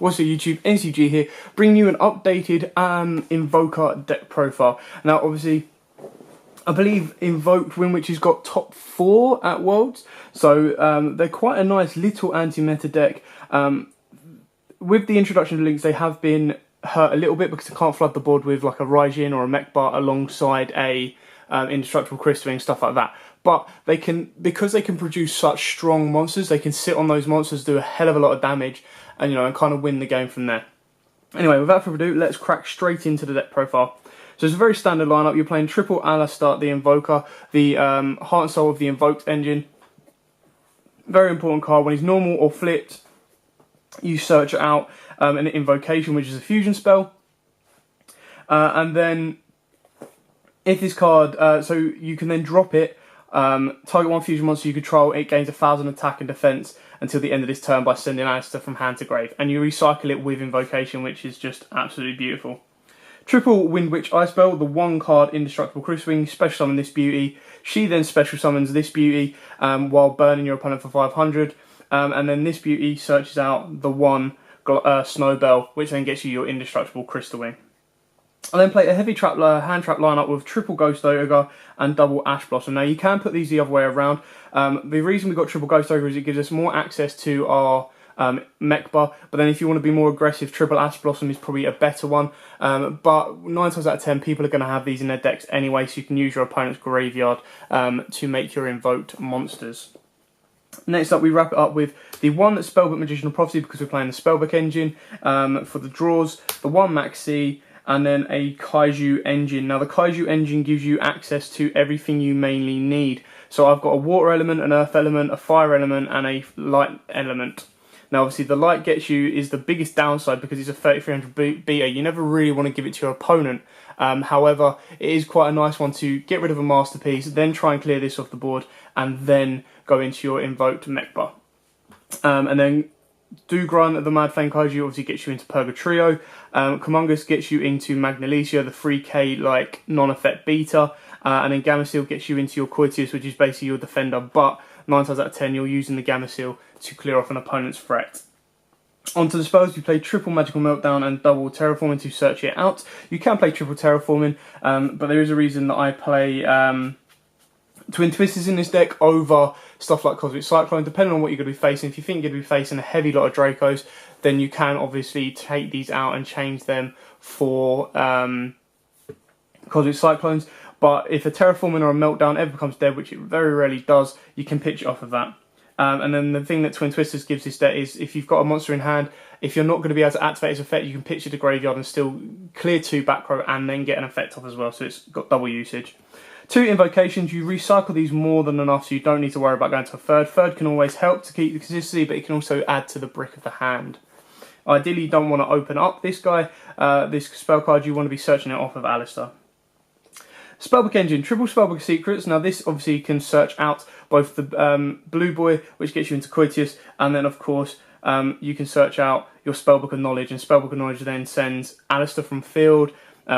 What's up YouTube, NCG here, bringing you an updated Invoker deck profile. Now obviously, I believe Invoked Windwitch has got top 4 at Worlds, so they're quite a nice little anti-meta deck. With the introduction of links, they have been hurt a little bit because they can't flood the board with like a Raijin or a Mechbar alongside a Indestructible Crystal and stuff like that. But they can, because they can produce such strong monsters, they can sit on those monsters, do a hell of a lot of damage, and and kind of win the game from there. Anyway, without further ado, let's crack straight into the deck profile. So it's a very standard lineup. You're playing triple Alistar, the Invoker, the Heart and Soul of the Invoked engine. Very important card. When he's normal or flipped, you search out an Invocation, which is a fusion spell. And then, if this card, so you can then drop it, target one fusion monster you control, it gains 1000 attack and defense until the end of this turn by sending Alistar from hand to grave. And you recycle it with Invocation, which is just absolutely beautiful. Triple Windwitch Ice Spell, the 1 card Indestructible Crystal Wing, special summon this beauty. She then special summons this beauty while burning your opponent for 500. And then this beauty searches out the 1 Snowbell, which then gets you your Indestructible Crystal Wing. I then play a heavy trap hand trap lineup with triple Ghost Ogre and double Ash Blossom. Now you can put these the other way around. The reason we got triple Ghost Ogre is it gives us more access to our Mechbar, but then if you want to be more aggressive, triple Ash Blossom is probably a better one. But 9 times out of 10 people are going to have these in their decks anyway, so you can use your opponent's graveyard to make your invoked monsters. Next up, we wrap it up with the 1 Spellbook Magician of Prophecy, because we're playing the Spellbook engine for the draws, the 1 Maxi, and then a Kaiju engine. Now the Kaiju engine gives you access to everything you mainly need. So I've got a water element, an earth element, a fire element, and a light element. Now obviously the light gets you is the biggest downside because it's a 3300 beta. You never really want to give it to your opponent. However, it is quite a nice one to get rid of a masterpiece, then try and clear this off the board, and then go into your invoked Mechbar. And then Dugran, the Mad Fang Kaiju, obviously gets you into Purgatrio. Kumungus gets you into Magnolicia, the 3k like non-effect beta. And then Gamma-Seal gets you into your Coitius, which is basically your defender, but 9 times out of 10 you're using the Gamma-Seal to clear off an opponent's threat. Onto the spells, you play triple Magical Meltdown and double Terraforming to search it out. You can play triple Terraforming, but there is a reason that I play Twin Twisters in this deck over stuff like Cosmic Cyclone, depending on what you're going to be facing. If you think you're going to be facing a heavy lot of Dracos, then you can obviously take these out and change them for Cosmic Cyclones. But if a Terraforming or a Meltdown ever becomes dead, which it very rarely does, you can pitch it off of that. And then the thing that Twin Twisters gives this deck is if you've got a monster in hand, if you're not going to be able to activate its effect, you can pitch it to graveyard and still clear 2 back row and then get an effect off as well, so it's got double usage. 2 Invocations, you recycle these more than enough, so you don't need to worry about going to a third. Third can always help to keep the consistency, but it can also add to the brick of the hand. Ideally, you don't want to open up this guy, this spell card, you want to be searching it off of Alistar. Spellbook Engine, triple Spellbook Secrets. Now this obviously can search out both the Blue Boy, which gets you into Coitius, and then of course you can search out your Spellbook of Knowledge, and Spellbook of Knowledge then sends Alistar from field,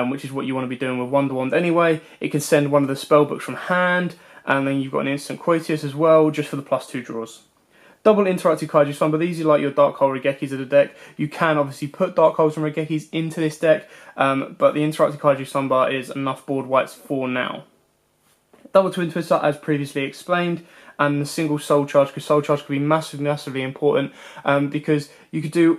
which is what you want to be doing with Wonder Wand anyway. It can send one of the spellbooks from hand, and then you've got an instant Coitius as well, just for the +2 draws. Double Interactive Kaiju Slumber. These are like your Dark Hole Regekis of the deck. You can obviously put Dark Holes and Regekis into this deck, but the Interactive Kaiju Slumber is enough board whites for now. Double Twin Twister, as previously explained, and the single Soul Charge, because Soul Charge could be massively important, because you could do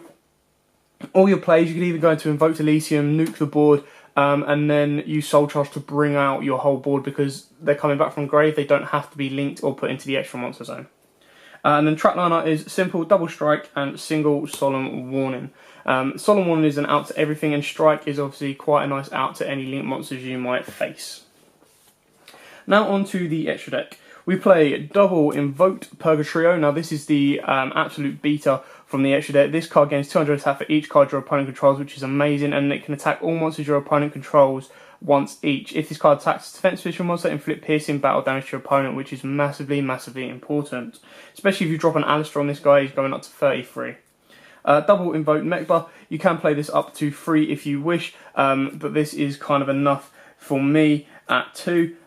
all your plays. You could either go into Invoked Elysium, nuke the board, and then use Soul Charge to bring out your whole board because they're coming back from grave. They don't have to be linked or put into the extra monster zone. And then track liner is simple double strike and single solemn warning. Solemn warning is an out to everything, and strike is obviously quite a nice out to any link monsters you might face. Now on to the extra deck. We play double Invoked Purgatrio. Now this is the absolute beta from the extra deck. This card gains 200 attack for each card your opponent controls, which is amazing, and it can attack all monsters your opponent controls once each. If this card attacks a defense visual monster, inflict piercing battle damage to your opponent, which is massively important. Especially if you drop an Alistar on this guy, he's going up to 33. Double Invoked Mechbar. You can play this up to 3 if you wish, but this is kind of enough for me at 2.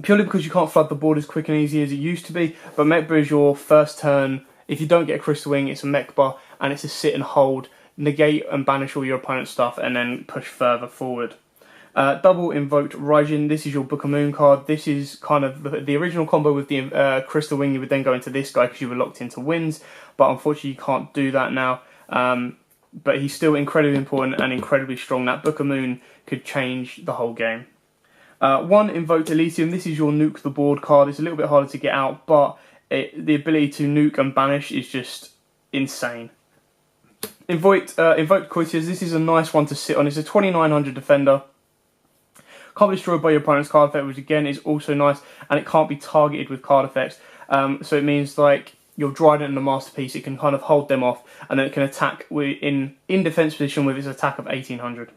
Purely because you can't flood the board as quick and easy as it used to be, but Mechbar is your first turn If you don't get a Crystal Wing, it's a mech bar, and it's a sit and hold, negate and banish all your opponent's stuff, and then push further forward. Double Invoked Raijin, this is your Book of Moon card. This is kind of the original combo with the Crystal Wing. You would then go into this guy because you were locked into winds, but unfortunately you can't do that now. But he's still incredibly important and incredibly strong. That Book of Moon could change the whole game. One Invoked Elysium, this is your nuke the board card. It's a little bit harder to get out, but the ability to nuke and banish is just insane. Invoked Coitiers, this is a nice one to sit on. It's a 2900 defender. Can't be destroyed by your opponent's card effect, which again is also nice, and it can't be targeted with card effects. So it means like your Trident and the Masterpiece, it can kind of hold them off, and then it can attack in defense position with its attack of 1800.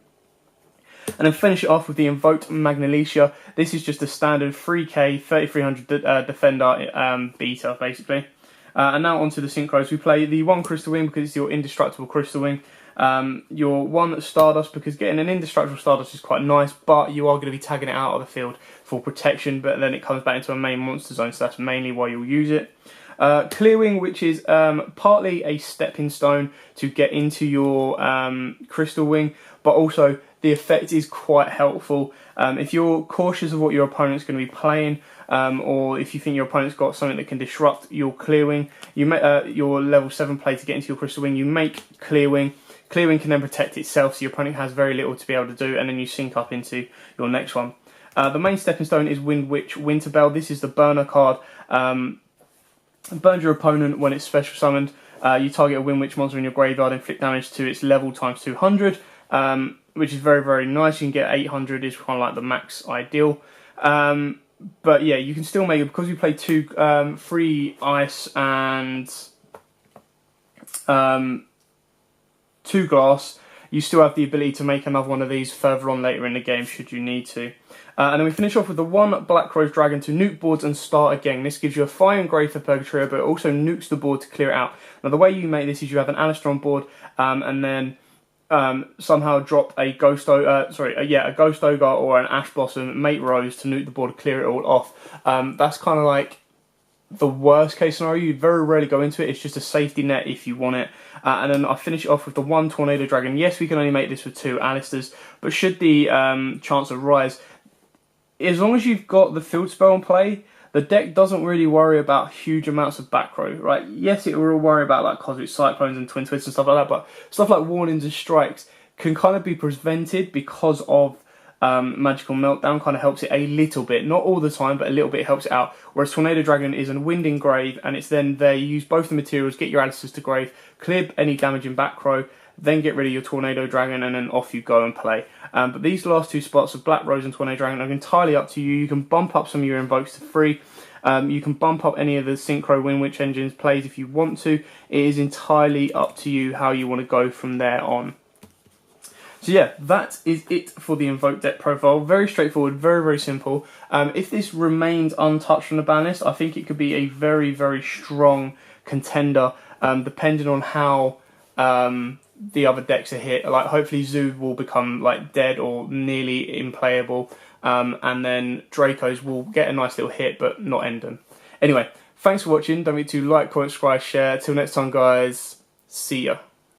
And then finish it off with the Invoked Magnolicia. This is just a standard 3k 3300 defender beta basically. And now onto the synchros. We play the one Crystal Wing because it's your indestructible Crystal Wing. Your one Stardust because getting an indestructible Stardust is quite nice, but you are going to be tagging it out of the field for protection, but then it comes back into a main monster zone, so that's mainly why you'll use it. Clear Wing, which is partly a stepping stone to get into your Crystal Wing, but also the effect is quite helpful. If you're cautious of what your opponent's going to be playing, or if you think your opponent's got something that can disrupt your Clear Wing, you make your level 7 play to get into your Crystal Wing, you make Clear Wing. Clear Wing can then protect itself, so your opponent has very little to be able to do, and then you sync up into your next one. The main stepping stone is Windwitch Winterbell. This is the burner card. Burns your opponent when it's special summoned. You target a Windwitch monster in your graveyard, inflict damage to its level times 200, which is very, very nice. You can get 800, is kind of like the max ideal. But yeah, you can still make it, because we play 3 ice and 2 glass, you still have the ability to make another one of these further on later in the game should you need to. And then we finish off with the one Black Rose Dragon to nuke boards and start again. This gives you a Fire Engrave for Purgatory, but it also nukes the board to clear it out. Now the way you make this is you have an Alistair on board, and then somehow drop a Ghost Ogre or an Ash Blossom, Mate Rose to nuke the board to clear it all off. That's kind of like the worst case scenario. You very rarely go into it. It's just a safety net if you want it. And then I finish it off with the one Tornado Dragon. Yes, we can only make this with 2 Alistairs, but should the chance arise, as long as you've got the field spell in play, the deck doesn't really worry about huge amounts of back row, right? Yes, it will worry about like Cosmic Cyclones and Twin Twists and stuff like that, but stuff like Warnings and Strikes can kind of be prevented because of Magical Meltdown. Kind of helps it a little bit, not all the time, but a little bit helps it out. Whereas Tornado Dragon is a Wind Engrave, and it's then there, you use both the materials, get your Alistairs to grave, clear any damage in back row, then get rid of your Tornado Dragon, and then off you go and play. But these last 2 spots of Black Rose and Tornado Dragon are entirely up to you. You can bump up some of your invokes to 3. You can bump up any of the Synchro Windwitch engines plays if you want to. It is entirely up to you how you want to go from there on. So yeah, that is it for the Invoked deck profile. Very straightforward, very, very simple. If this remains untouched from the ban list, I think it could be a very, very strong contender, depending on how the other decks are hit. Like hopefully Zoo will become like dead or nearly unplayable, and then Dracos will get a nice little hit but not end them. Anyway, thanks for watching. Don't forget to like, comment, subscribe, share. Till next time guys, see ya.